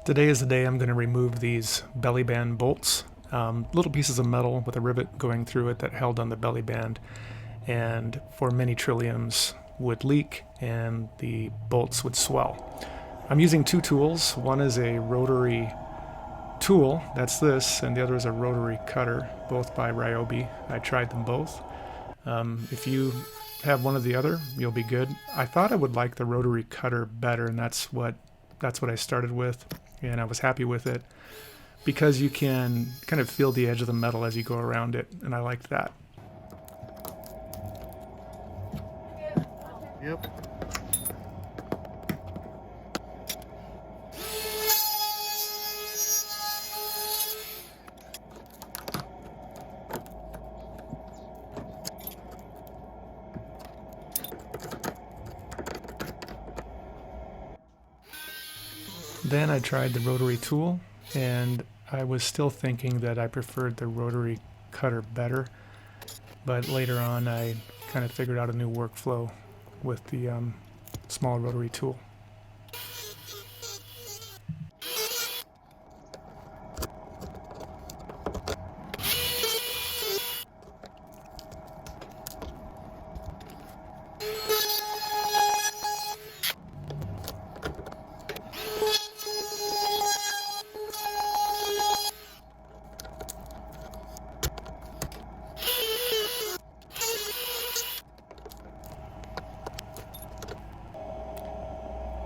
Today is the day I'm going to remove these belly band bolts, little pieces of metal with a rivet going through it that held on the belly band, and for many trilliums would leak and the bolts would swell. I'm using two tools. One is a Rotary Tool, that's this, and the other is a Rotary Cutter, both by Ryobi. I tried them both. If you have one or the other, you'll be good. I thought I would like the Rotary Cutter better, and that's what I started with, and I was happy with it because you can kind of feel the edge of the metal as you go around it, and I liked that. Yep. Then I tried the Rotary Tool, and I was still thinking that I preferred the Rotary Cutter better, but later on I kind of figured out a new workflow with the small Rotary Tool.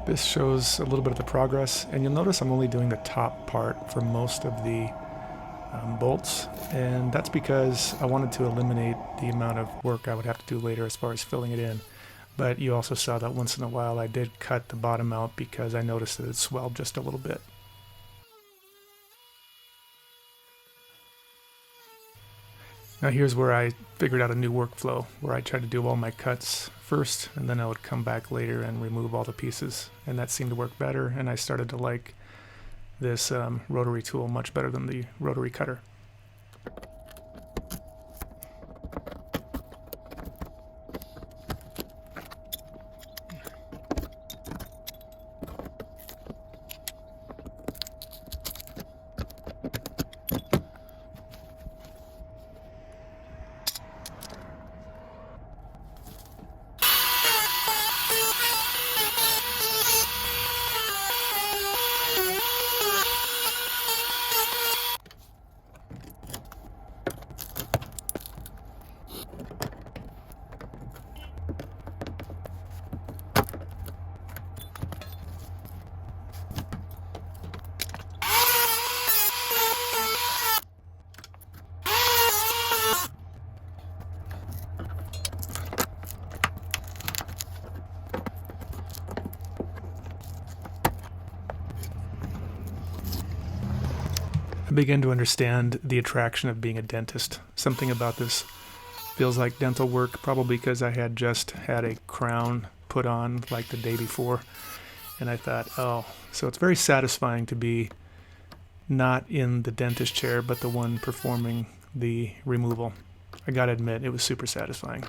This shows a little bit of the progress, and you'll notice I'm only doing the top part for most of the bolts, and that's because I wanted to eliminate the amount of work I would have to do later as far as filling it in. But you also saw that once in a while I did cut the bottom out because I noticed that it swelled just a little bit. Now here's where I figured out a new workflow, where I tried to do all my cuts first, and then I would come back later and remove all the pieces. And that seemed to work better, and I started to like this rotary tool much better than the rotary cutter. I began to understand the attraction of being a dentist. Something about this feels like dental work, probably because I had just had a crown put on like the day before. And I thought, oh, so it's very satisfying to be not in the dentist chair, but the one performing the removal. I gotta admit, it was super satisfying.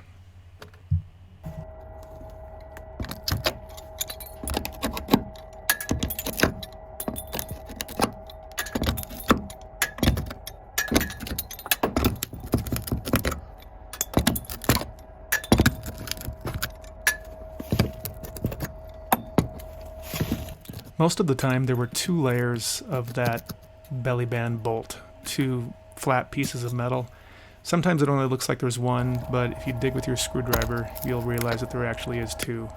Most of the time there were two layers of that belly band bolt, two flat pieces of metal. Sometimes it only looks like there's one, but if you dig with your screwdriver, you'll realize that there actually is two.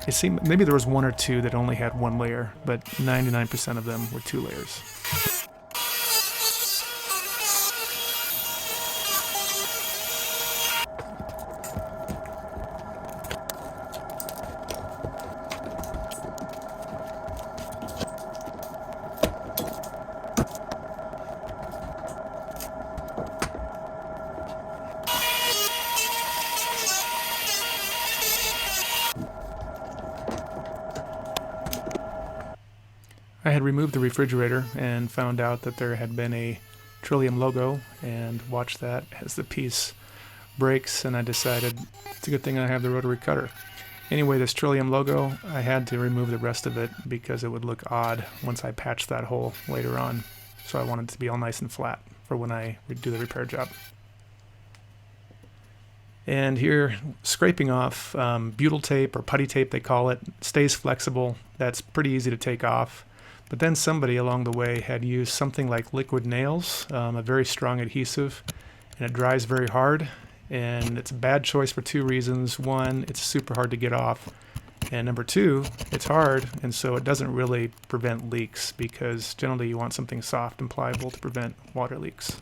It seemed maybe there was one or two that only had one layer, but 99% of them were two layers. I had removed the refrigerator and found out that there had been a Trillium logo, and watched that as the piece breaks, and I decided it's a good thing I have the rotary cutter. Anyway, this Trillium logo, I had to remove the rest of it because it would look odd once I patched that hole later on. So I wanted it to be all nice and flat for when I do the repair job. And here, scraping off butyl tape, or putty tape they call it, stays flexible. That's pretty easy to take off. But then somebody along the way had used something like liquid nails, a very strong adhesive, and it dries very hard. And it's a bad choice for two reasons. One, it's super hard to get off. And number two, it's hard, and so it doesn't really prevent leaks, because generally you want something soft and pliable to prevent water leaks.